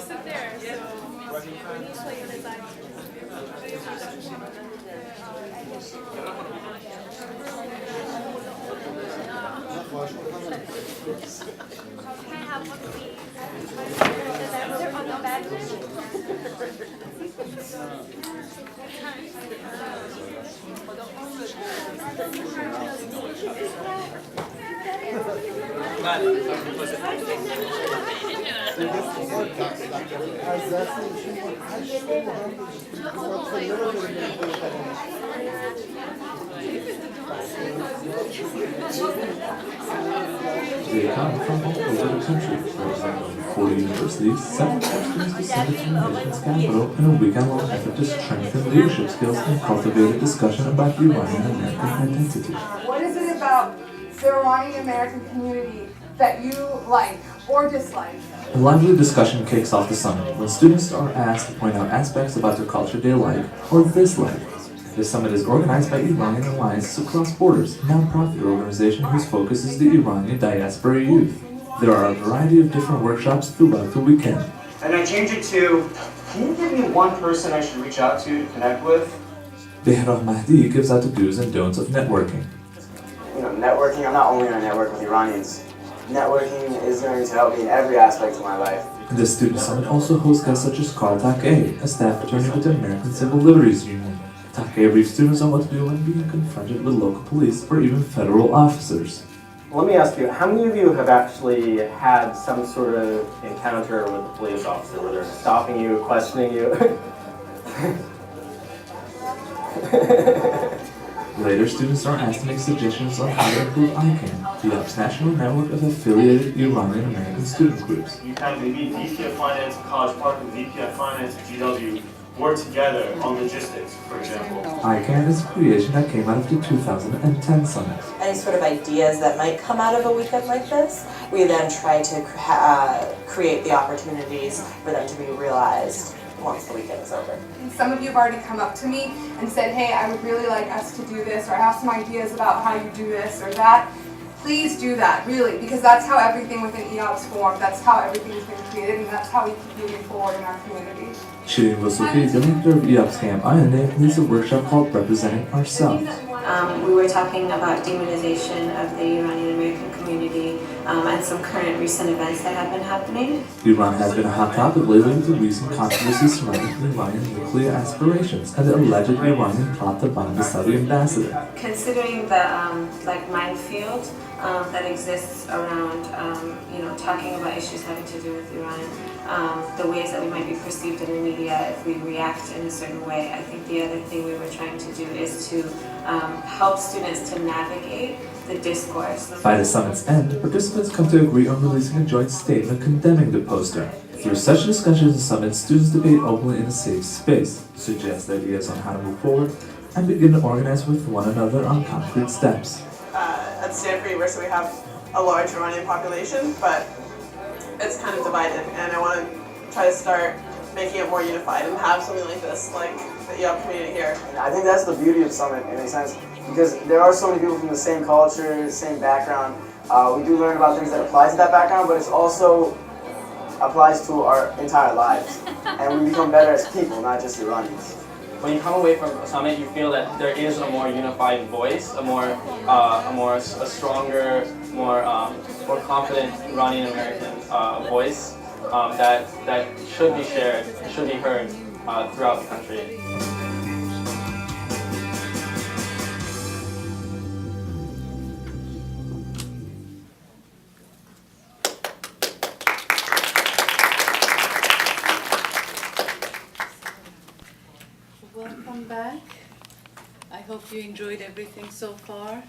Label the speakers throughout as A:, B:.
A: sit there. So
B: Can I have one, please? On the bed?
C: They come from all over the country. For example, 40 universities, 7 students descended from the nation's capital in a weekend-long effort to strengthen leadership skills and cultivate a discussion about the Iranian American identity.
D: What is it about the Iranian American community that you like or dislike?
C: A lively discussion kicks off the summit when students are asked to point out aspects about their culture they like or dislike. The summit is organized by Iranian Alliance Across Borders, a non-profit organization whose focus is the Iranian diaspora youth. There are a variety of different workshops throughout the weekend.
E: And I change it to, can you give me one person I should reach out to connect with?
C: Behrah Mahdi gives out the do's and don'ts of networking.
E: You know, networking, I'm not only going to network with Iranians. Networking is going to help me in every aspect of my life.
C: The Student Summit also hosts guests such as Carl Takei, a staff attorney with the American Civil Liberties Union. Takei briefs students on what to do when being confronted with local police or even federal officers.
E: Let me ask you, how many of you have actually had some sort of encounter with a police officer where they're stopping you, questioning you?
C: Later, students are asked to make suggestions on how to improve ICANN, the UP's national network of affiliated Iranian American student groups.
F: You have maybe VP of Finance at College Park and VP of Finance at GW work together on logistics, for example.
C: ICANN is a creation that came out of the 2010 summit.
G: Any sort of ideas that might come out of a weekend like this, we then try to create the opportunities for them to be realized once the weekend is over.
D: And some of you have already come up to me and said, hey, I would really like us to do this, or I have some ideas about how you do this or that. Please do that, really, because that's how everything within EOP's formed, that's how everything's been created, and that's how we keep moving forward in our community.
C: Shirin Wasofi, the leader of EOP's Camp INA, leads a workshop called Representing Ourselves.
H: We were talking about demonization of the Iranian American community and some current recent events that have been happening.
C: Iran has been a hot topic lately with the recent controversies surrounding Iranian nuclear aspirations and the alleged Iranian plot to bomb the Saudi ambassador.
H: Considering the minefield that exists around, talking about issues having to do with Iran, the ways that we might be perceived in the media if we react in a certain way, I think the other thing we were trying to do is to help students to navigate the discourse.
C: By the summit's end, participants come to agree on releasing a joint statement condemning the poster. Through such discussions and summits, students debate openly in a safe space, suggest ideas on how to move forward, and begin to organize with one another on concrete steps.
I: At Stanford University, we have a large Iranian population, but it's kind of divided, and I want to try to start making it more unified and have something like this, like the EOP community here.
E: I think that's the beauty of Summit in a sense, because there are so many people from the same culture, the same background. We do learn about things that apply to that background, but it also applies to our entire lives. And we become better as people, not just Iranians.
J: When you come away from a summit, you feel that there is a more unified voice, a stronger, more confident Iranian American voice that should be shared, should be heard throughout the country.
A: welcome back. I hope you enjoyed everything so far.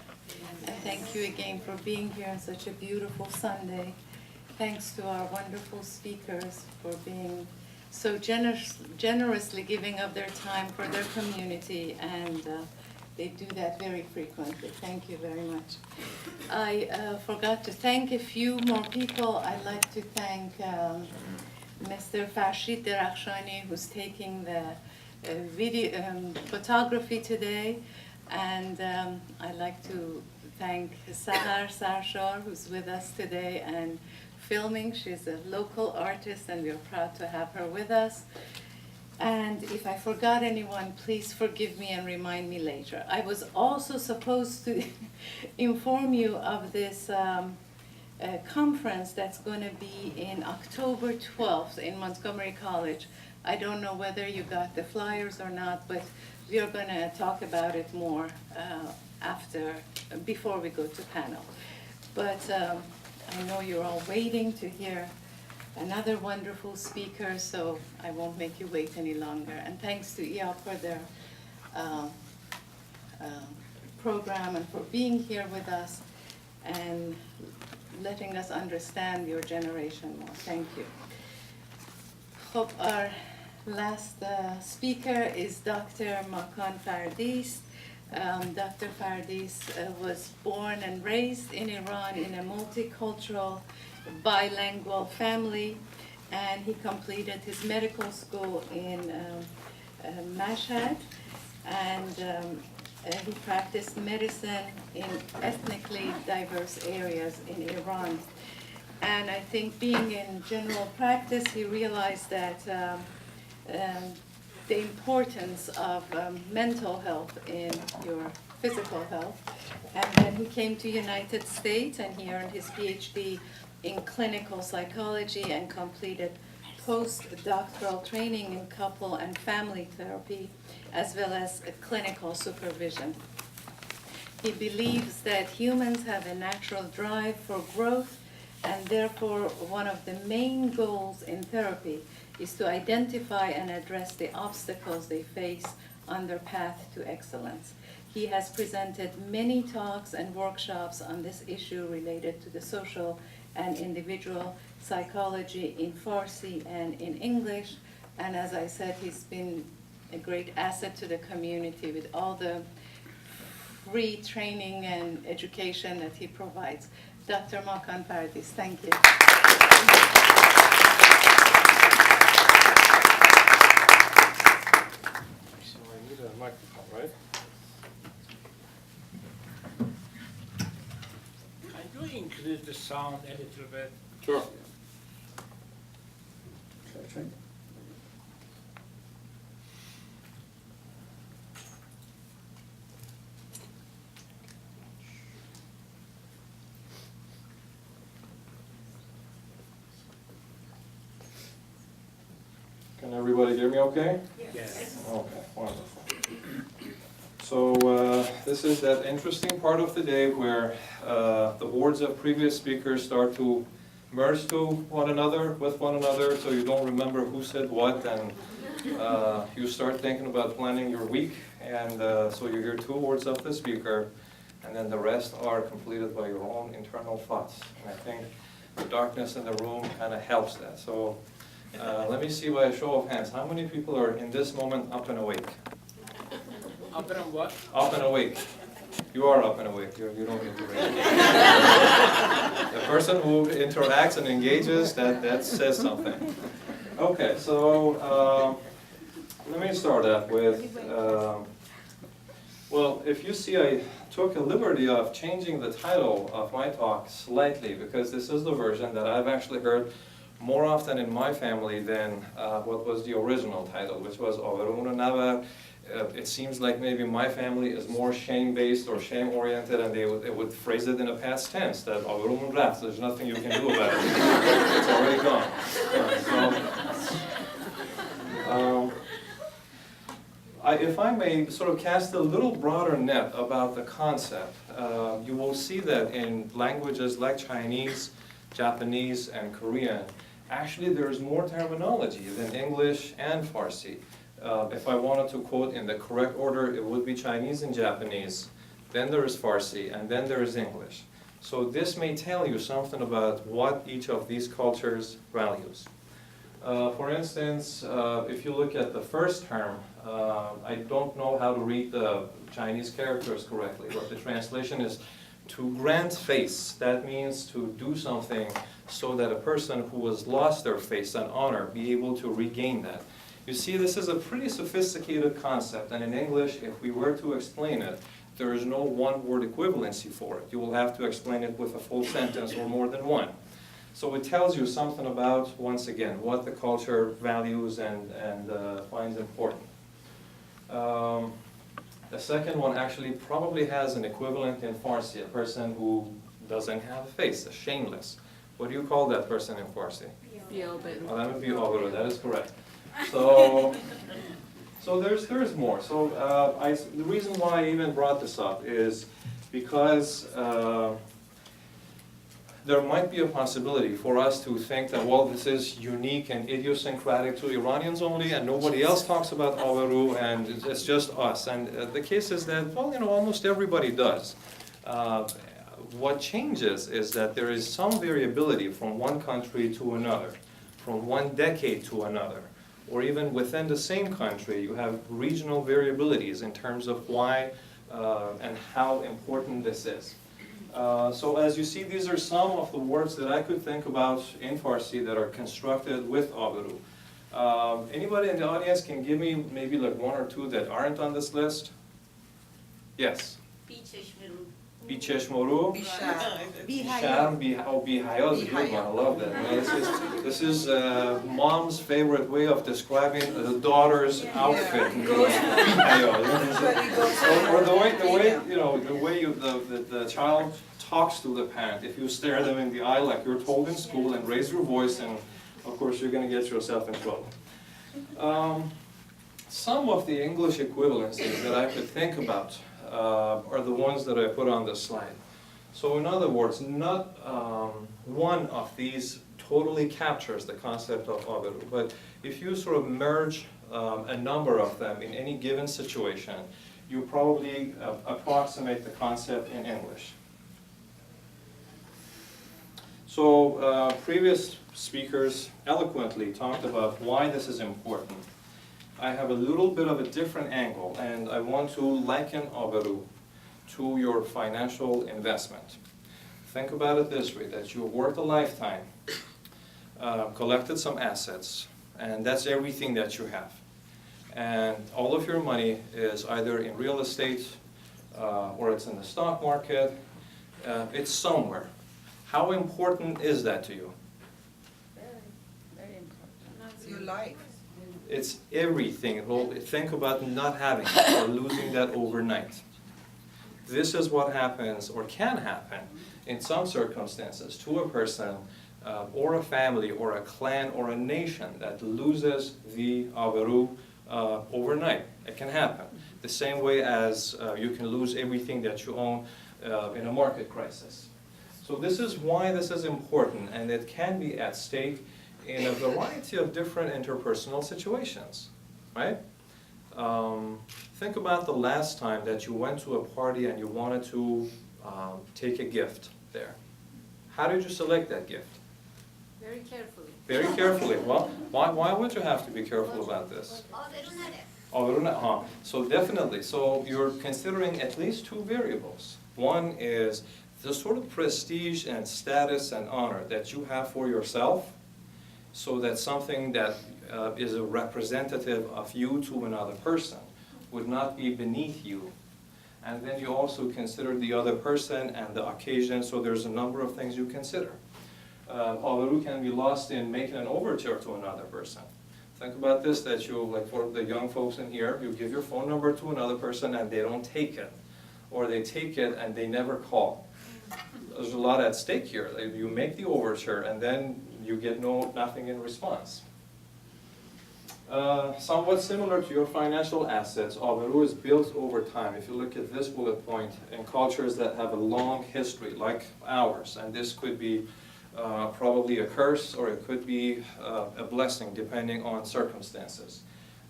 A: And thank you again for being here on such a beautiful Sunday. Thanks to our wonderful speakers for being so generously giving of their time for their community, and they do that very frequently. Thank you very much. I forgot to thank a few more people. I'd like to thank Mr. Farshid Derakhshani, who's taking the video photography today, and I'd like to thank Sahar Sarshar, who's with us today, and filming. She's a local artist, and we're proud to have her with us. And if I forgot anyone, please forgive me and remind me later. I was also supposed to inform you of this conference that's going to be in October 12th in Montgomery College. I don't know whether you got the flyers or not, but we are going to talk about it more before we go to panel. But I know you're all waiting to hear another wonderful speaker, so I won't make you wait any longer. And thanks to EOP for their program and for being here with us and letting us understand your generation more. Thank you. Hope our last speaker is Dr. McIntyre DS. Dr. Fardis was born and raised in Iran in a multicultural, bilingual family, and he completed his medical school in Mashhad, and he practiced medicine in ethnically diverse areas in Iran. And I think being in general practice, he realized that the importance of mental health in your physical health. And then he came to United States, and he earned his PhD in clinical psychology and completed postdoctoral training in couple and family therapy, as well as clinical supervision. He believes that humans have a natural drive for growth, and therefore one of the main goals in therapy is to identify and address the obstacles they face on their path to excellence. He has presented many talks and workshops on this issue related to the social and individual psychology in Farsi and in English. And as I said, he's been a great asset to the community with all the free training and education that he provides. Dr. McIntyre DS, thank you.
K: So I need a microphone, right? Can you increase the sound a little bit?
J: Sure. Can everybody hear me okay?
K: Yes.
J: Okay, wonderful. So this is that interesting part of the day where the words of previous speakers start to merge to one another, with one another, so you don't remember who said what, and you start thinking about planning your week, and so you hear two words of the speaker, and then the rest are completed by your own internal thoughts. And I think the darkness in the room kind of helps that. So let me see by a show of hands, how many people are in this moment up and awake?
K: Up and what?
J: Up and awake. You are up and awake. You don't need to raise. The person who interacts and engages, that says something. Okay, so let me start off with, well, if you see, I took a liberty of changing the title of my talk slightly, because this is the version that I've actually heard more often in my family than what was the original title, which was Aberoo and Nabar. It seems like maybe my family is more shame-based or shame-oriented, and they would phrase it in a past tense, that Aberoo and Raft, there's nothing you can do about it. It's already gone. If I may sort of cast a little broader net about the concept, you will see that in languages like Chinese, Japanese, and Korean, actually there is more terminology than English and Farsi. If I wanted to quote in the correct order, it would be Chinese and Japanese, then there is Farsi, and then there is English. So this may tell you something about what each of these cultures values. For instance, if you look at the first term, I don't know how to read the Chinese characters correctly, but the translation is to grant face. That means to do something so that a person who has lost their face and honor be able to regain that. You see, this is a pretty sophisticated concept, and in English, if we were to explain it, there is no one-word equivalency for it. You will have to explain it with a full sentence or more than one.
L: So it tells you something about, once again, what the culture values and finds important. The second one actually probably has an equivalent in Farsi, a person who doesn't have a face, a shameless. What do you call that person in Farsi? Oh, that would be Aberoo, that is correct. So, there's more. So the reason why I even brought this up is because there might be a possibility for us to think that, well, this is unique and idiosyncratic to Iranians only, and nobody else talks about Aberoo, and it's just us. And the case is that, well, almost everybody does. What changes is that there is some variability from one country to another, from one decade to another, or even within the same country, you have regional variabilities in terms of why and how important this is. So as you see, these are some of the words that I could think about in Farsi that are constructed with Aberoo. Anybody in the audience can give me maybe like one or two that aren't on this list? Yes. Bicheshmoru. Bisham. Bihaya is a good one. I love that. This is mom's favorite way of describing the daughter's outfit. Or the way the child talks to the parent. If you stare them in the eye like you're told in school and raise your voice, and of course you're going to get yourself in trouble. Some of the English equivalencies that I could think about are the ones that I put on the slide. So in other words, not one of these totally captures the concept of Aberoo, but if you sort of merge a number of them in any given situation, you probably approximate the concept in English. So previous speakers eloquently talked about why this is important. I have a little bit of a different angle, and I want to liken Aberoo to your financial investment. Think about it this way, that you worked a lifetime, collected some assets, and that's everything that you have. And all of your money is either in real estate, or it's in the stock market, it's somewhere. How important is that to you?
M: Very important. It's your life.
L: It's everything. Well, think about not having it or losing that overnight. This is what happens or can happen in some circumstances to a person or a family or a clan or a nation that loses the Aberoo overnight. It can happen. The same way as you can lose everything that you own in a market crisis. So this is why this is important, and it can be at stake in a variety of different interpersonal situations, right? Think about the last time that you went to a party and you wanted to take a gift there. How did you select that gift?
M: Very carefully.
L: Very carefully. Well, why would you have to be careful about this? So definitely. So you're considering at least two variables. One is the sort of prestige and status and honor that you have for yourself, so that something that is a representative of you to another person would not be beneath you. And then you also consider the other person and the occasion, so there's a number of things you consider. Aberoo can be lost in making an overture to another person. Think about this, that you, like for the young folks in here, you give your phone number to another person and they don't take it. Or they take it and they never call. There's a lot at stake here. You make the overture and then you get nothing in response. Somewhat similar to your financial assets, Aberoo is built over time. If you look at this bullet point, in cultures that have a long history, like ours, and this could be probably a curse or it could be a blessing depending on circumstances.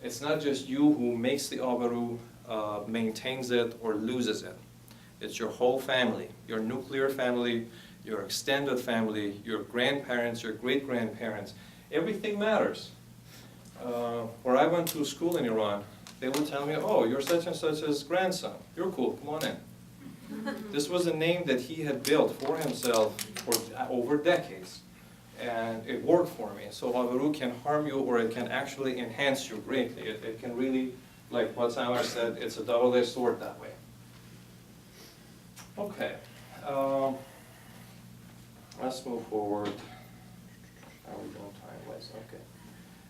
L: It's not just you who makes the Aberoo, maintains it, or loses it. It's your whole family, your nuclear family, your extended family, your grandparents, your great-grandparents. Everything matters. Where I went to school in Iran, they would tell me, oh, you're such and such's grandson. You're cool, come on in. This was a name that he had built for himself for over decades. And it worked for me. So Aberoo can harm you or it can actually enhance you greatly. It can really, like what Samar said, it's a double-edged sword that way. Okay. Let's move forward. How are we doing time-wise? Okay.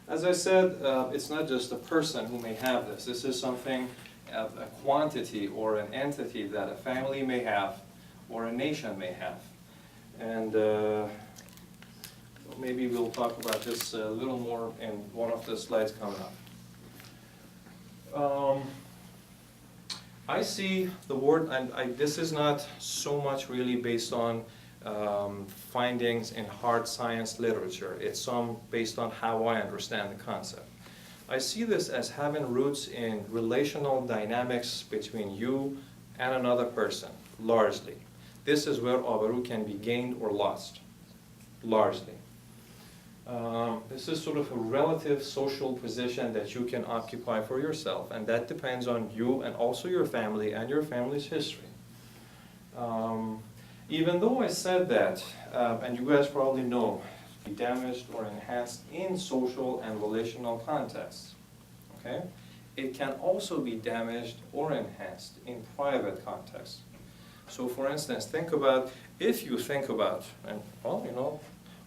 L: As I said, it's not just a person who may have this. This is something, a quantity or an entity that a family may have or a nation may have. And maybe we'll talk about this a little more in one of the slides coming up. I see the word, and this is not so much really based on findings in hard science literature. It's based on how I understand the concept. I see this as having roots in relational dynamics between you and another person, largely. This is where Aberoo can be gained or lost, largely. This is sort of a relative social position that you can occupy for yourself, and that depends on you and also your family and your family's history. Even though I said that, and you guys probably know, be damaged or enhanced in social and relational contexts, okay? It can also be damaged or enhanced in private contexts. So for instance, if you think about, and well, you know,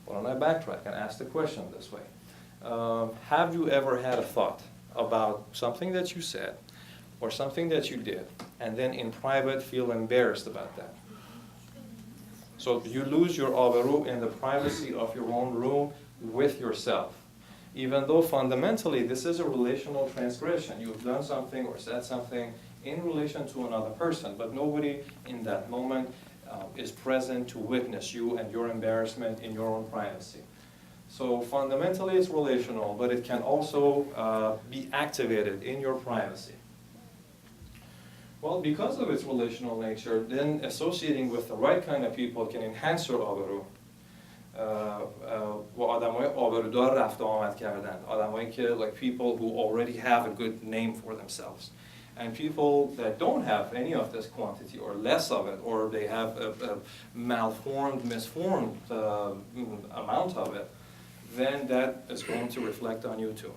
L: why don't I backtrack and ask the question this way? Have you ever had a thought about something that you said or something that you did, and then in private feel embarrassed about that? So you lose your Aberoo in the privacy of your own room with yourself. Even though fundamentally this is a relational transgression. You've done something or said something in relation to another person, but nobody in that moment is present to witness you and your embarrassment in your own privacy. So fundamentally it's relational, but it can also be activated in your privacy. Well, because of its relational nature, then associating with the right kind of people can enhance your Aberoo. و آدمای آبرودار رفت و آمد کردن. آدمایی که, like people who already have a good name for themselves. And people that don't have any of this quantity or less of it, or they have a malformed, misformed amount of it, then that is going to reflect on you too.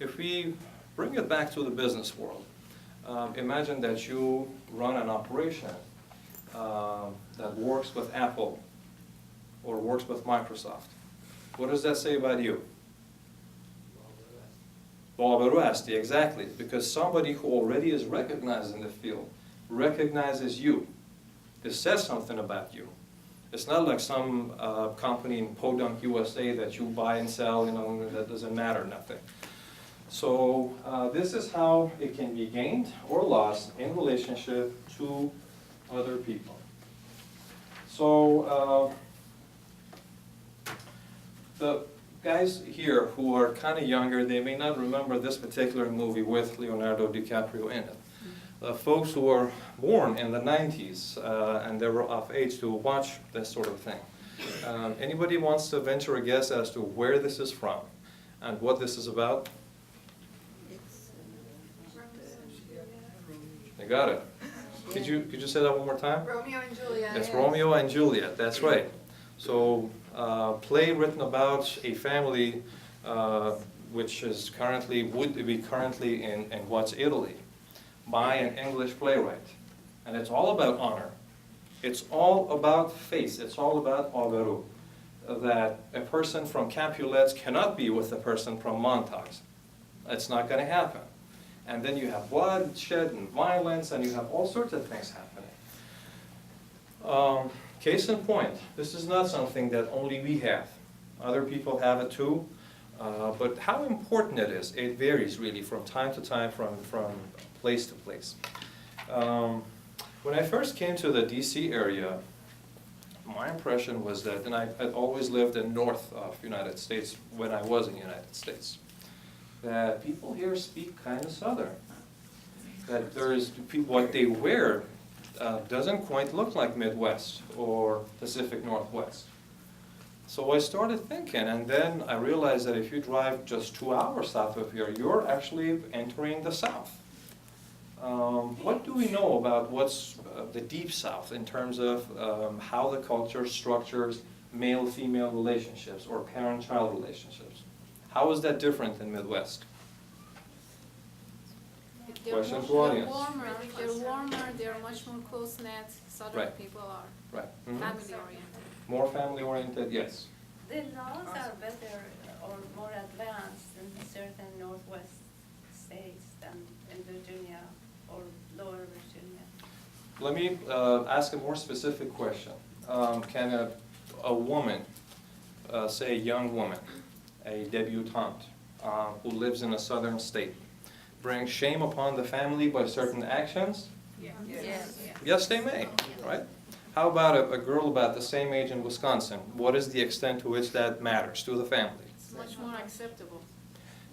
L: If we bring it back to the business world, imagine that you run an operation that works with Apple or works with Microsoft. What does that say about you? Aberoo هستی, exactly, because somebody who already is recognized in the field recognizes you. It says something about you. It's not like some company in Podunk, USA that you buy and sell, you know, that doesn't matter, nothing. So this is how it can be gained or lost in relationship to other people. So the guys here who are kind of younger, they may not remember this particular movie with Leonardo DiCaprio in it. Folks who were born in the 90s and they were of age to watch this sort of thing. Anybody wants to venture a guess as to where this is from and what this is about? You got it. Could you say that one more time?
D: Romeo and Juliet.
L: It's Romeo and Juliet, that's right. So play written about a family which is would be currently in what's Italy by an English playwright. And it's all about honor. It's all about face. It's all about Aberoo. That a person from Capulets cannot be with a person from Montauk. It's not going to happen. And then you have bloodshed and violence, and you have all sorts of things happening. Case in point, this is not something that only we have. Other people have it too. But how important it is, it varies really from time to time, from place to place. When I first came to the DC area, my impression was that, and I'd always lived in north of United States when I was in the United States, that people here speak kind of Southern. That what they wear doesn't quite look like Midwest or Pacific Northwest. So I started thinking, and then I realized that if you drive just 2 hours south of here, you're actually entering the South. What do we know about what's the Deep South in terms of how the culture structures male-female relationships or parent-child relationships? How is that different in Midwest? Questions for audience?
M: They're warmer, they're much more close-knit. Southern
L: Right.
M: people are
L: Right. Mm-hmm.
M: family-oriented.
L: More family-oriented, yes.
M: The laws are better or more advanced in certain Northwest states than in Virginia or Lower Virginia.
L: Let me ask a more specific question. Can a woman, say a young woman, a debutante, who lives in a southern state, bring shame upon the family by certain actions?
M: Yes.
L: Yes, they may, right? How about a girl about the same age in Wisconsin? What is the extent to which that matters to the family?
M: It's much more acceptable.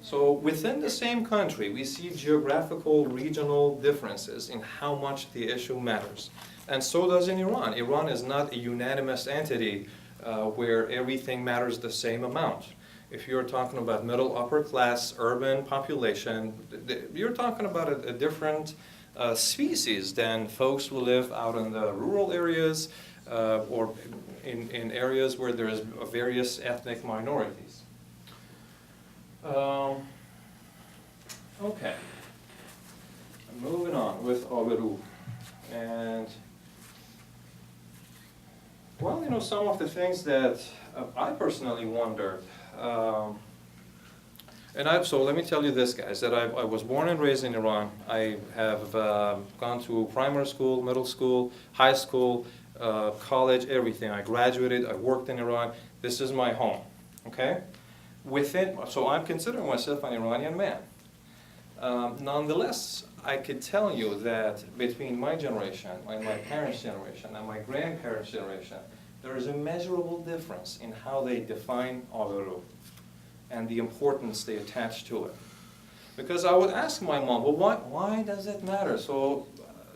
L: So within the same country, we see geographical, regional differences in how much the issue matters. And so does in Iran. Iran is not a unanimous entity where everything matters the same amount. If you're talking about middle, upper class, urban population, you're talking about a different species than folks who live out in the rural areas or in areas where there's various ethnic minorities. Okay, moving on with Aberoo. And, well, you know, some of the things that I personally wondered. So let me tell you this, guys, that I was born and raised in Iran. I have gone to primary school, middle school, high school, college, everything. I graduated, I worked in Iran. This is my home, okay? So I'm considering myself an Iranian man. Nonetheless, I could tell you that between my generation and my parents' generation and my grandparents' generation, there is a measurable difference in how they define Aberoo and the importance they attach to it. Because I would ask my mom, well, why does it matter? So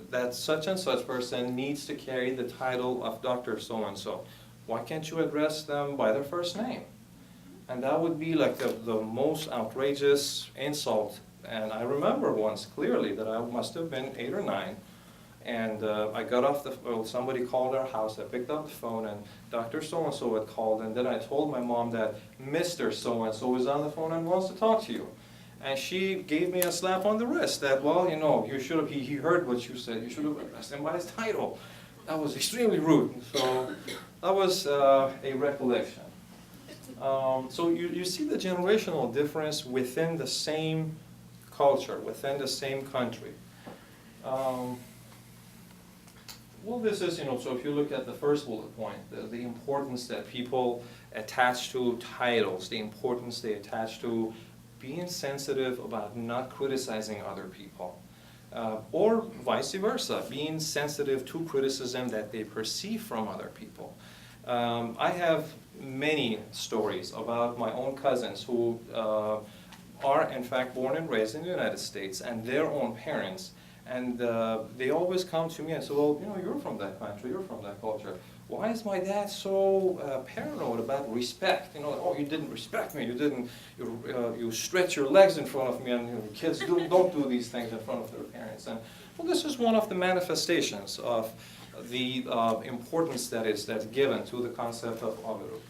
L: that such and such person needs to carry the title of Dr. So-and-so. Why can't you address them by their first name? And that would be like the most outrageous insult. And I remember once clearly that I must have been 8 or 9, and I got off somebody called our house. I picked up the phone, and Dr. So-and-so had called, and then I told my mom that Mr. So-and-so is on the phone and wants to talk to you. And she gave me a slap on the wrist that, well, you know, you should have, he heard what you said, you should have addressed him by his title. That was extremely rude. So that was a recollection. So you see the generational difference within the same culture, within the same country. Well, this is, you know, so if you look at the first bullet point, the importance that people attach to titles, the importance they attach to being sensitive about not criticizing other people, or vice versa, being sensitive to criticism that they perceive from other people. I have many stories about my own cousins who are in fact born and raised in the United States, and their own parents, and they always come to me and say, well, you know, you're from that country, you're from that culture. Why is my dad so paranoid about respect? You know, oh, you didn't respect me, you stretch your legs in front of me, and you know, kids don't do these things in front of their parents. And well, this is one of the manifestations of the importance that's given to the concept of Aberoo.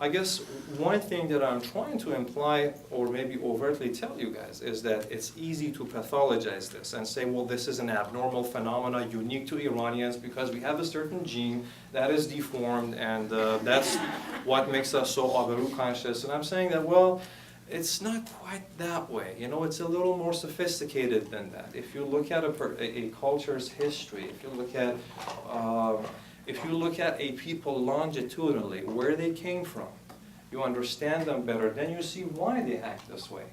L: I guess one thing that I'm trying to imply, or maybe overtly tell you guys, is that it's easy to pathologize this and say, well, this is an abnormal phenomenon unique to Iranians because we have a certain gene that is deformed, and that's what makes us so Aberoo conscious. And I'm saying that, well, it's not quite that way. You know, it's a little more sophisticated than that. If you look at a culture's history, if you look at a people longitudinally, where they came from, you understand them better, then you see why they act this way.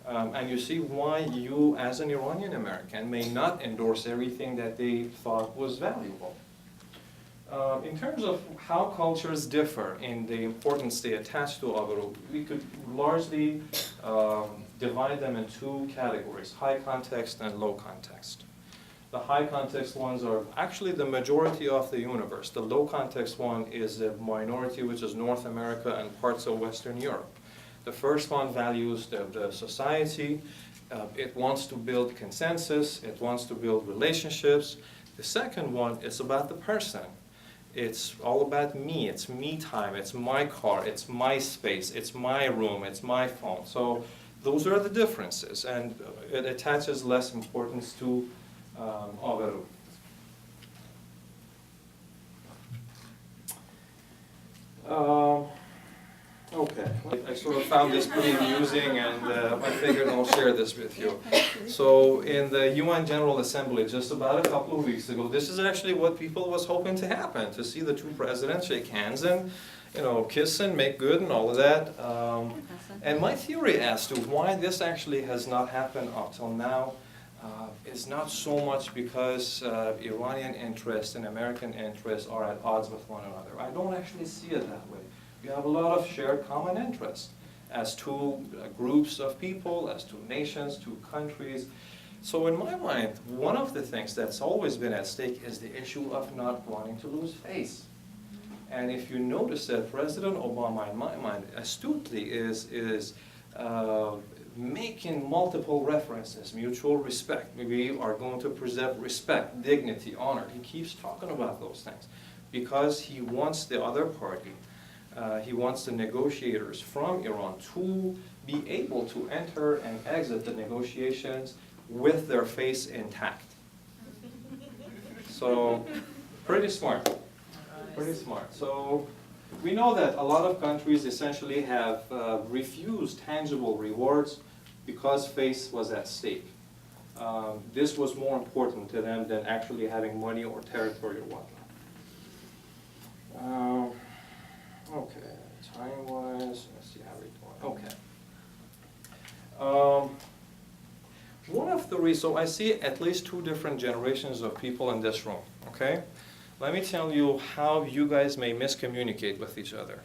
L: And you see why you, as an Iranian American, may not endorse everything that they thought was valuable. In terms of how cultures differ in the importance they attach to Aberoo, we could largely divide them in 2 categories, high context and low context. The high context ones are actually the majority of the universe. The low context one is a minority, which is North America and parts of Western Europe. The first one values the society. It wants to build consensus. It wants to build relationships. The second one is about the person. It's all about me. It's me time. It's my car. It's my space. It's my room. It's my phone. So those are the differences, and it attaches less importance to Aberoo. Okay, I sort of found this pretty amusing, and I figured I'll share this with you. So in the UN General Assembly just about a couple of weeks ago, this is actually what people was hoping to happen, to see the two presidents shake hands and, you know, kiss and make good and all of that. And my theory as to why this actually has not happened up till now is not so much because Iranian interests and American interests are at odds with one another. I don't actually see it that way. We have a lot of shared common interests as two groups of people, as two nations, two countries. So in my mind, one of the things that's always been at stake is the issue of not wanting to lose face. And if you notice that President Obama, in my mind, astutely is making multiple references, mutual respect. We are going to preserve respect, dignity, honor. He keeps talking about those things because he wants the other party, he wants the negotiators from Iran to be able to enter and exit the negotiations with their face intact. So, pretty smart. Pretty smart. So, we know that a lot of countries essentially have refused tangible rewards because face was at stake. This was more important to them than actually having money or territory or whatnot. Okay, time-wise, let's see how we're doing. Okay. One of the reasons, so I see at least two different generations of people in this room, okay? Let me tell you how you guys may miscommunicate with each other.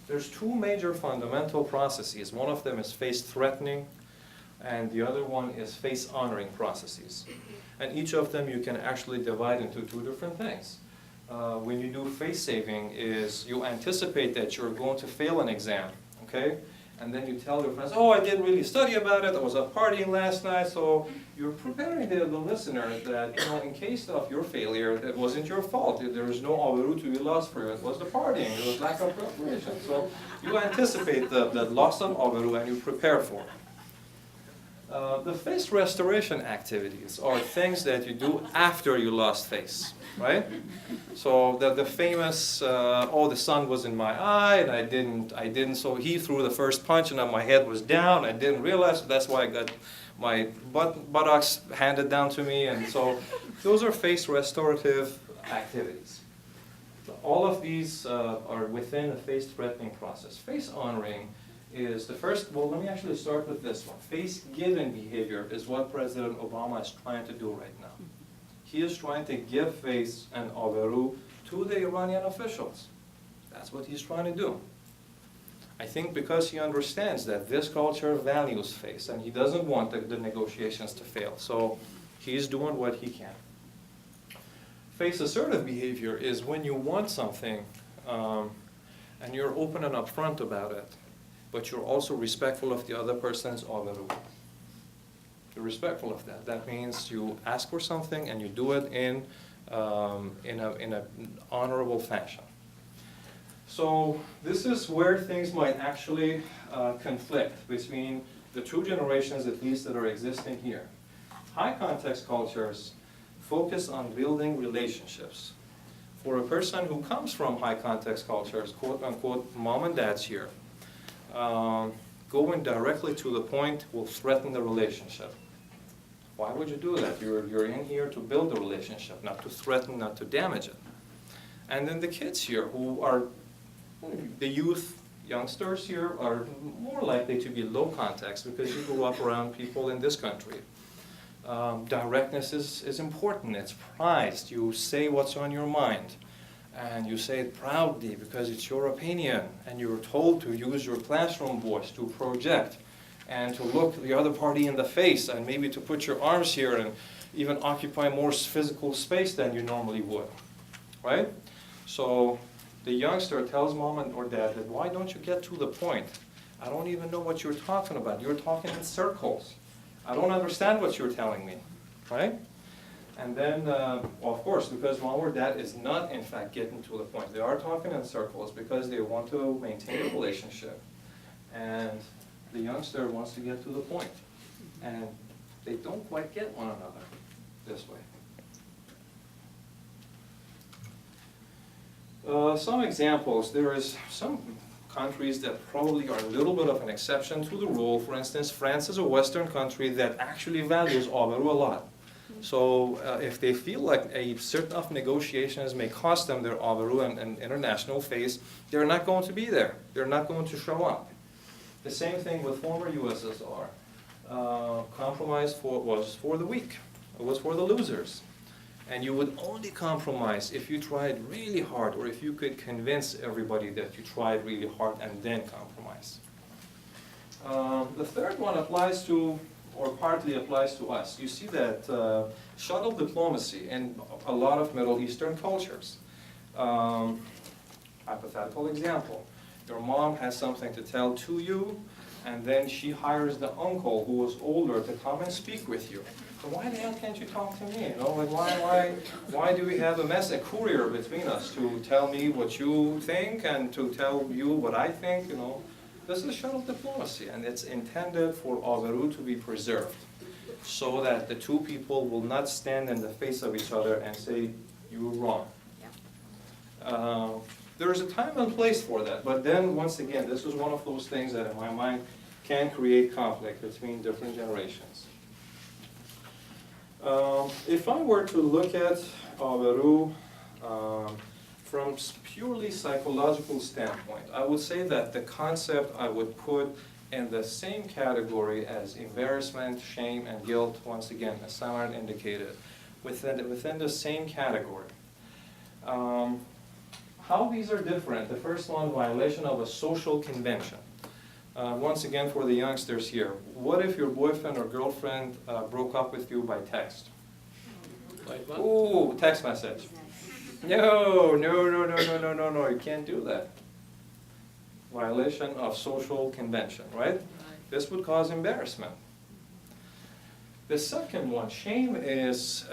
L: There's two major fundamental processes. One of them is face threatening, and the other one is face honoring processes. And each of them you can actually divide into two different things. When you do face saving is you anticipate that you're going to fail an exam, okay? And then you tell your friends, oh, I didn't really study about it, I was up partying last night, so you're preparing the listener that, you know, in case of your failure, that wasn't your fault. There was no Aberoo to be lost for you. It was the partying, it was lack of preparation. So you anticipate the loss of Aberoo and you prepare for it. The face restoration activities are things that you do after you lost face, right? So the famous, oh, the sun was in my eye and I didn't, so he threw the first punch and my head was down. I didn't realize, so that's why I got my buttocks handed down to me. And so those are face restorative activities. All of these are within the face threatening process. Face honoring is the first, well, let me actually start with this one. Face-giving behavior is what President Obama is trying to do right now. He is trying to give face and Aberoo to the Iranian officials. That's what he's trying to do. I think because he understands that this culture values face and he doesn't want the negotiations to fail. So he's doing what he can. Face assertive behavior is when you want something and you're open and upfront about it, but you're also respectful of the other person's Aberoo. You're respectful of that. That means you ask for something and you do it in an honorable fashion. So this is where things might actually conflict between the two generations, at least, that are existing here. High context cultures focus on building relationships. For a person who comes from high context cultures, quote unquote, mom and dad's here, going directly to the point will threaten the relationship. Why would you do that? You're in here to build the relationship, not to threaten, not to damage it. And then the kids here who are, the youth, youngsters here are more likely to be low context because you grew up around people in this country. Directness is important, it's prized. You say what's on your mind. And you say it proudly because it's your opinion, and you're told to use your classroom voice to project and to look the other party in the face and maybe to put your arms here and even occupy more physical space than you normally would, right? So the youngster tells mom or dad that, why don't you get to the point? I don't even know what you're talking about. You're talking in circles. I don't understand what you're telling me, right? And then, well, of course, because mom or dad is not, in fact, getting to the point. They are talking in circles because they want to maintain a relationship. And the youngster wants to get to the point. And they don't quite get one another this way. Some examples. There is some countries that probably are a little bit of an exception to the rule. For instance, France is a Western country that actually values Aberoo a lot. So if they feel like a certain of negotiations may cost them their Aberoo and international phase, they're not going to be there. They're not going to show up. The same thing with former USSR. Compromise was for the weak. It was for the losers. And you would only compromise if you tried really hard, or if you could convince everybody that you tried really hard and then compromise. The third one applies to, or partly applies to us. You see that shuttle diplomacy in a lot of Middle Eastern cultures. Hypothetical example. Your mom has something to tell to you, and then she hires the uncle who is older to come and speak with you. So why the hell can't you talk to me? You know, like why do we have a courier between us to tell me what you think and to tell you what I think? You know, this is shuttle diplomacy, and it's intended for Aberoo to be preserved, so that the two people will not stand in the face of each other and say you were wrong. There is a time and place for that, but then once again, this is one of those things that in my mind can create conflict between different generations. If I were to look at Aberoo from purely psychological standpoint, I would say that the concept I would put in the same category as embarrassment, shame, and guilt, once again, as Samar indicated, within the same category. How these are different: the first one, violation of a social convention. Once again, for the youngsters here, what if your boyfriend or girlfriend broke up with you by text?
K: Like what?
L: Ooh, text message. No, you can't do that. Violation of social convention, right? This would cause embarrassment. The second one, shame, is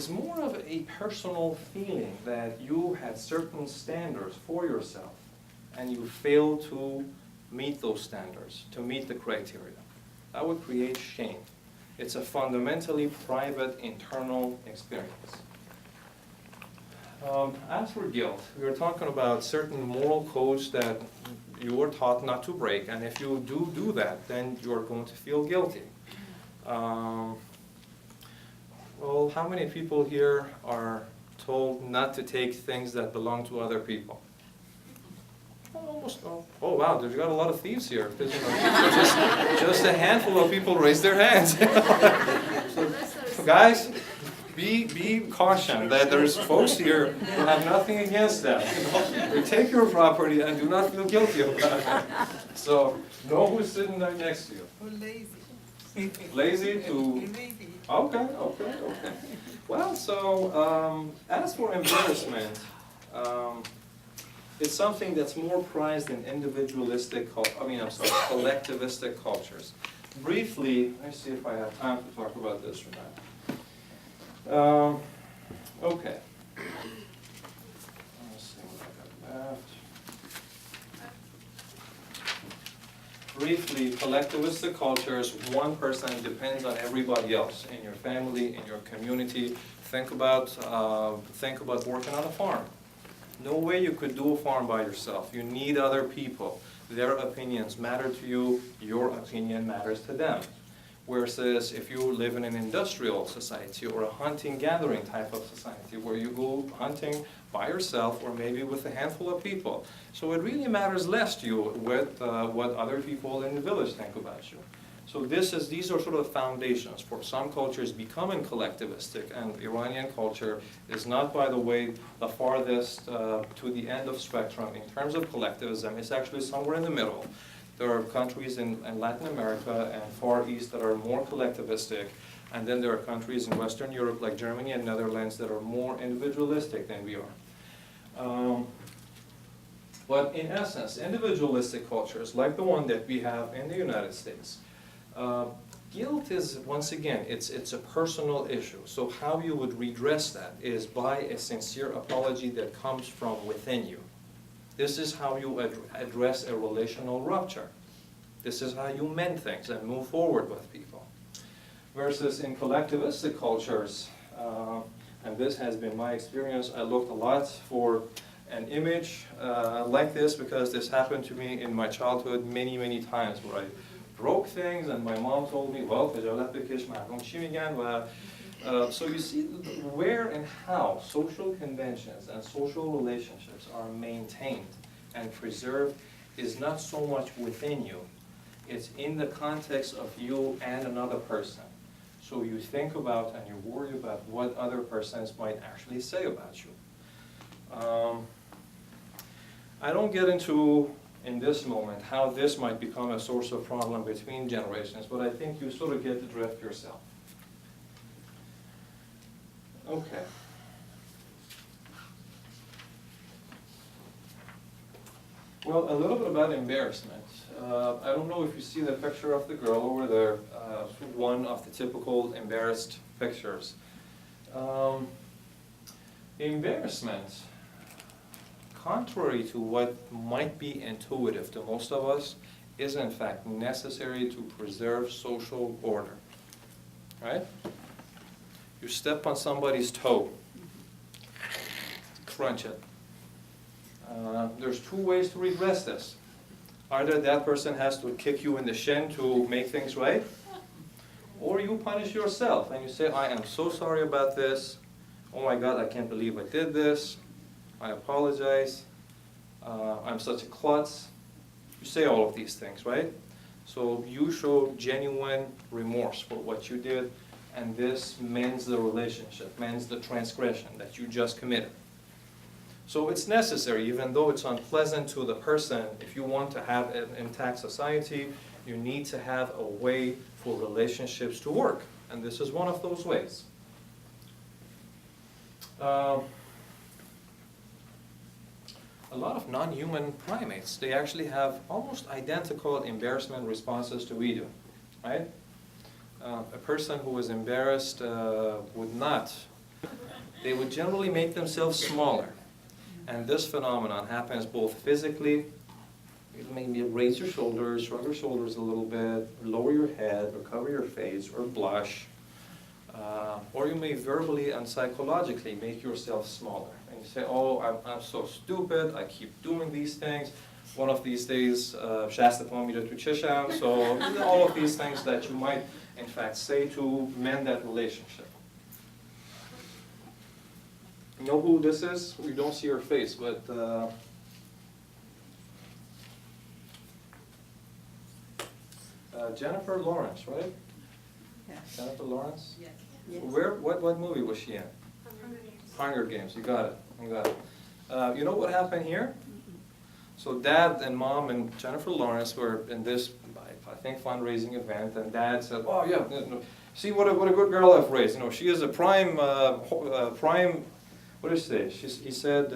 L: more of a personal feeling that you had certain standards for yourself and you failed to meet those standards, to meet the criteria. That would create shame. It's a fundamentally private, internal experience. As for guilt, we were talking about certain moral codes that you were taught not to break, and if you do that, then you're going to feel guilty. Well, how many people here are told not to take things that belong to other people? Almost all. Oh wow, there's got a lot of thieves here. Because, you know, just a handful of people raise their hands. So, guys, be cautioned that there's folks here who have nothing against them. You know? They take your property and do not feel guilty about it. So know who's sitting right next to you.
N: Or lazy.
L: Lazy to. Okay. Well, so as for embarrassment, it's something that's more prized in collectivistic cultures. Briefly, let me see if I have time to talk about this or not. Okay. Let's see what I got left. Briefly, collectivistic cultures, one person depends on everybody else in your family, in your community. Think about working on a farm. No way you could do a farm by yourself. You need other people. Their opinions matter to you. Your opinion matters to them. Whereas if you live in an industrial society or a hunting-gathering type of society where you go hunting by yourself or maybe with a handful of people. So it really matters less to you what other people in the village think about you. So these are sort of foundations for some cultures becoming collectivistic, and Iranian culture is not, by the way, the farthest to the end of spectrum in terms of collectivism. It's actually somewhere in the middle. There are countries in Latin America and Far East that are more collectivistic, and then there are countries in Western Europe like Germany and Netherlands that are more individualistic than we are. But in essence, individualistic cultures like the one that we have in the United States, guilt is, once again, it's a personal issue. So how you would redress that is by a sincere apology that comes from within you. This is how you address a relational rupture. This is how you mend things and move forward with people. Versus in collectivistic cultures, and this has been my experience, I looked a lot for an image like this, because this happened to me in my childhood many, many times, where I broke things and my mom told me, well, خجالت بکش مردم چی میگن و so you see where and how social conventions and social relationships are maintained and preserved is not so much within you. It's in the context of you and another person. So you think about and you worry about what other persons might actually say about you. I don't get into, in this moment, how this might become a source of problem between generations, but I think you sort of get the drift yourself. Okay. Well, a little bit about embarrassment. I don't know if you see the picture of the girl over there, one of the typical embarrassed pictures. Embarrassment, contrary to what might be intuitive to most of us, is in fact necessary to preserve social order. Right? You step on somebody's toe, crunch it. There's two ways to redress this. Either that person has to kick you in the shin to make things right, or you punish yourself and you say, I am so sorry about this. Oh my God, I can't believe I did this. I apologize. I'm such a klutz. You say all of these things, right? So you show genuine remorse for what you did, and this mends the relationship, mends the transgression that you just committed. So it's necessary, even though it's unpleasant to the person. If you want to have an intact society, you need to have a way for relationships to work, and this is one of those ways. A lot of non-human primates, they actually have almost identical embarrassment responses to we do, right? A person who is embarrassed would not. They would generally make themselves smaller. And this phenomenon happens both physically, you maybe raise your shoulders, shrug your shoulders a little bit, lower your head, or cover your face, or blush. Or you may verbally and psychologically make yourself smaller. And you say, oh, I'm so stupid, I keep doing these things. One of these days, شستم میره تو چشم. So all of these things that you might, in fact, say to mend that relationship. You know who this is? We don't see her face, but Jennifer Lawrence, right?
A: Yes.
L: Jennifer Lawrence?
A: Yes.
L: What movie was she in? Hunger Games. You got it. You got it. You know what happened here? So Dad and Mom and Jennifer Lawrence were in this, I think, fundraising event, and Dad said, "Oh yeah, see what a good girl I've raised. You know, she is a prime. What did he say? He said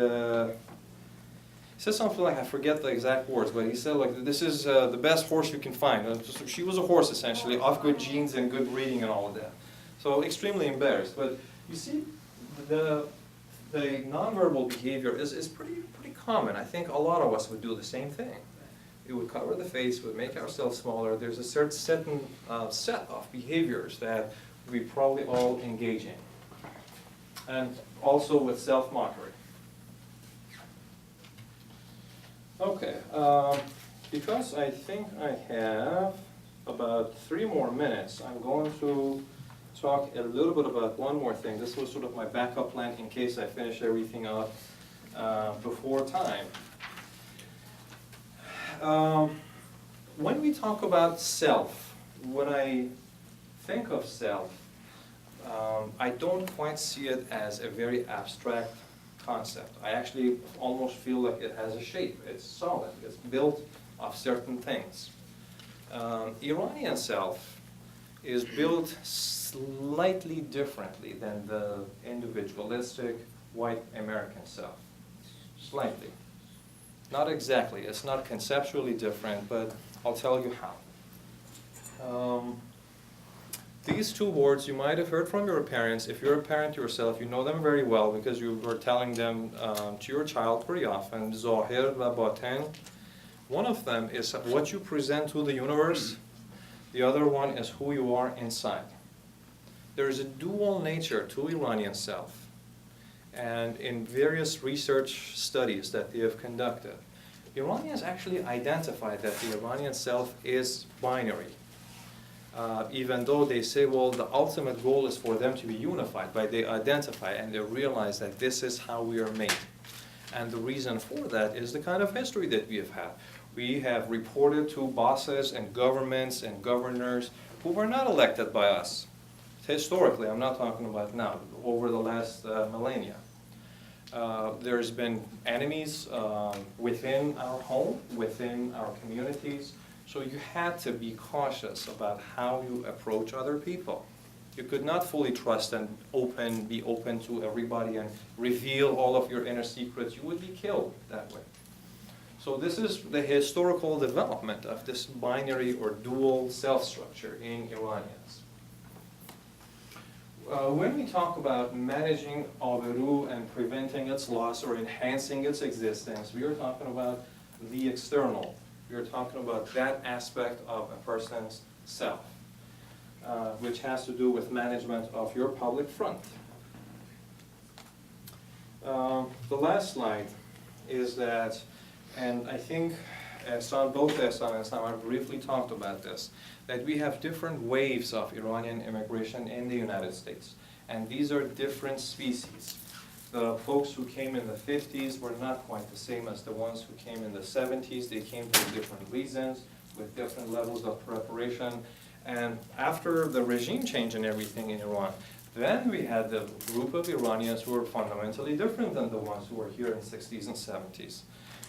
L: something like, I forget the exact words, but he said like, this is the best horse you can find. She was a horse essentially, of good genes and good breeding and all of that. So extremely embarrassed. But you see, the nonverbal behavior is pretty common. I think a lot of us would do the same thing. We would cover the face, would make ourselves smaller. There's a certain set of behaviors that we probably all engage in. And also with self-mockery. Okay, because I think I have about 3 more minutes, I'm going to talk a little bit about one more thing. This was sort of my backup plan in case I finish everything up before time. When we talk about self, when I think of self, I don't quite see it as a very abstract concept. I actually almost feel like it has a shape. It's solid. It's built of certain things. Iranian self is built slightly differently than the individualistic white American self. Slightly. Not exactly. It's not conceptually different, but I'll tell you how. These 2 words you might have heard from your parents. If you're a parent yourself, you know them very well because you were telling them to your child pretty often. Zahir wa batin. One of them is what you present to the universe. The other one is who you are inside. There is a dual nature to Iranian self. And in various research studies that they have conducted, Iranians actually identified that the Iranian self is binary. Even though they say, well, the ultimate goal is for them to be unified, but they identify and they realize that this is how we are made. And the reason for that is the kind of history that we have had. We have reported to bosses and governments and governors who were not elected by us. Historically, I'm not talking about now, over the last millennia. There's been enemies within our home, within our communities. So you had to be cautious about how you approach other people. You could not fully trust and be open to everybody and reveal all of your inner secrets. You would be killed that way. So this is the historical development of this binary or dual self-structure in Iranians. When we talk about managing Aberoo and preventing its loss or enhancing its existence, we are talking about the external. We are talking about that aspect of a person's self, which has to do with management of your public front. The last slide is that, and I think both Ehsan and Sam have briefly talked about this, that we have different waves of Iranian immigration in the United States. And these are different species. The folks who came in the 50s were not quite the same as the ones who came in the 70s. They came for different reasons, with different levels of preparation. And after the regime change and everything in Iran, then we had the group of Iranians who were fundamentally different than the ones who were here in the 60s and 70s.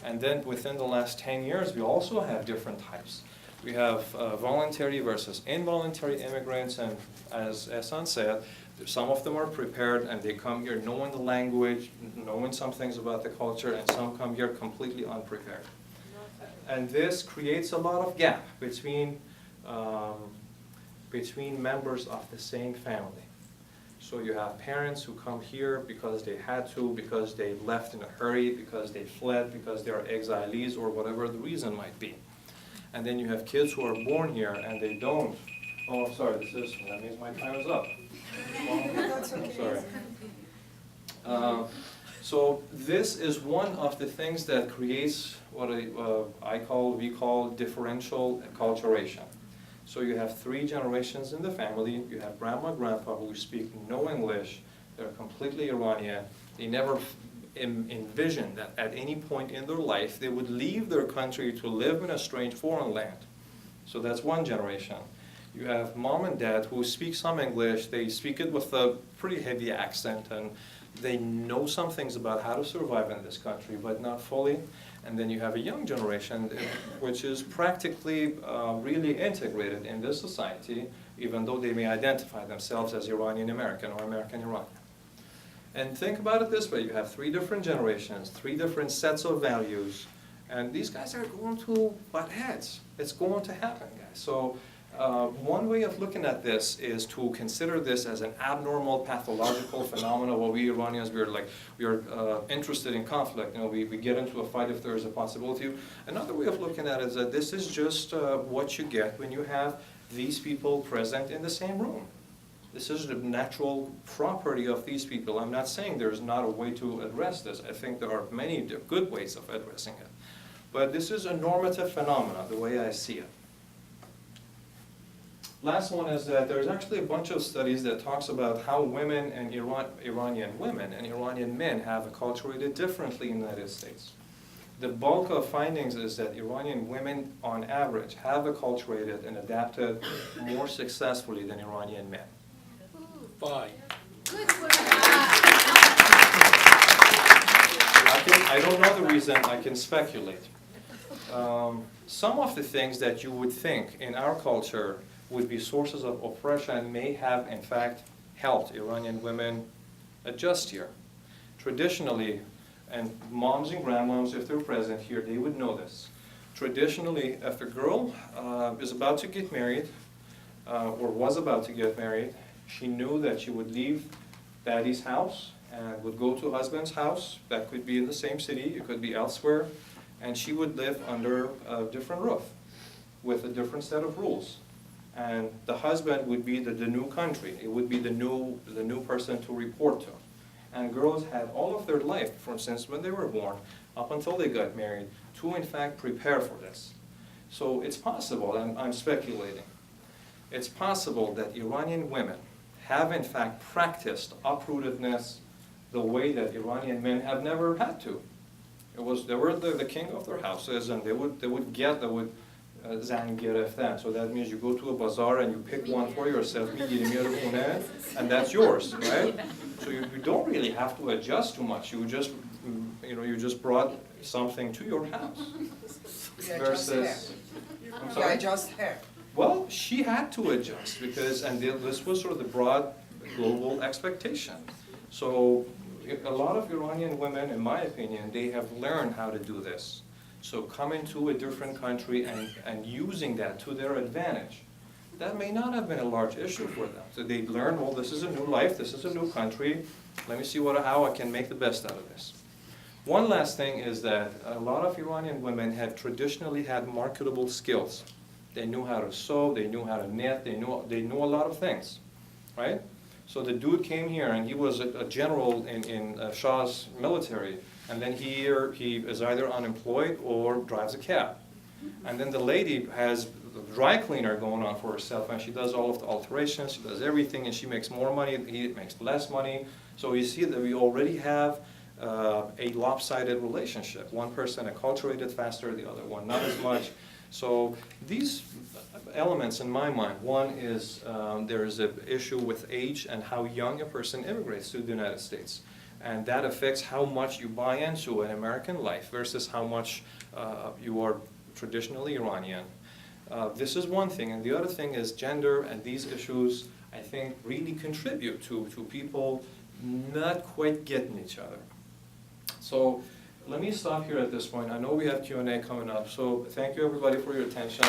L: And then within the last 10 years, we also have different types. We have voluntary versus involuntary immigrants, and as Ehsan said, some of them are prepared and they come here knowing the language, knowing some things about the culture, and some come here completely unprepared. And this creates a lot of gap between members of the same family. So you have parents who come here because they had to, because they left in a hurry, because they fled, because they are exilees, or whatever the reason might be. And then you have kids who are born here and they don't. Oh, sorry, that means my time is up. Sorry. So this is one of the things that creates what we call differential acculturation. So you have 3 generations in the family. You have grandma, grandpa who speak no English. They're completely Iranian. They never envisioned that at any point in their life they would leave their country to live in a strange foreign land. So that's one generation. You have mom and dad who speak some English. They speak it with a pretty heavy accent, and they know some things about how to survive in this country, but not fully. And then you have a young generation which is practically really integrated in this society, even though they may identify themselves as Iranian American or American Iranian. And think about it this way, you have 3 different generations, 3 different sets of values, and these guys are going to butt heads. It's going to happen, guys. So one way of looking at this is to consider this as an abnormal pathological phenomenon where we Iranians, we are interested in conflict. You know, we get into a fight if there is a possibility. Another way of looking at it is that this is just what you get when you have these people present in the same room. This is the natural property of these people. I'm not saying there's not a way to address this. I think there are many good ways of addressing it. But this is a normative phenomenon, the way I see it. Last one is that there's actually a bunch of studies that talks about how women and Iranian women and Iranian men have acculturated differently in the United States. The bulk of findings is that Iranian women, on average, have acculturated and adapted more successfully than Iranian men.
K: Why?
L: I don't know the reason, I can speculate. Some of the things that you would think in our culture would be sources of oppression may have, in fact, helped Iranian women adjust here. Traditionally, and moms and grandmoms, if they're present here, they would know this. Traditionally, if a girl is about to get married, or was about to get married, she knew that she would leave daddy's house and would go to husband's house. That could be in the same city, it could be elsewhere, and she would live under a different roof with a different set of rules. And the husband would be the new country. It would be the new person to report to. And girls had all of their life, for instance, when they were born, up until they got married, to in fact prepare for this. So it's possible, and I'm speculating, it's possible that Iranian women have in fact practiced uprootedness the way that Iranian men have never had to. They were the king of their houses, and they would zan gereften. So that means you go to a bazaar and you pick one for yourself, and that's yours, right? So you don't really have to adjust too much. You just brought something to your house. Versus, I'm sorry?
N: adjust hair.
L: Well, she had to adjust because, and this was sort of the broad global expectation. So a lot of Iranian women, in my opinion, they have learned how to do this. So coming to a different country and using that to their advantage, that may not have been a large issue for them. So they learned, well, this is a new life, this is a new country, let me see how I can make the best out of this. One last thing is that a lot of Iranian women have traditionally had marketable skills. They knew how to sew, they knew how to knit, they knew a lot of things, right? So the dude came here and he was a general in Shah's military, and then he is either unemployed or drives a cab. And then the lady has the dry cleaner going on for herself, and she does all of the alterations, she does everything, and she makes more money, he makes less money. So you see that we already have a lopsided relationship. One person acculturated faster, the other one not as much. So these elements in my mind, one is there is an issue with age and how young a person immigrates to the United States. And that affects how much you buy into an American life versus how much you are traditionally Iranian. This is one thing. And the other thing is gender, and these issues, I think, really contribute to people not quite getting each other. So let me stop here at this point. I know we have Q&A coming up, so thank you everybody for your attention.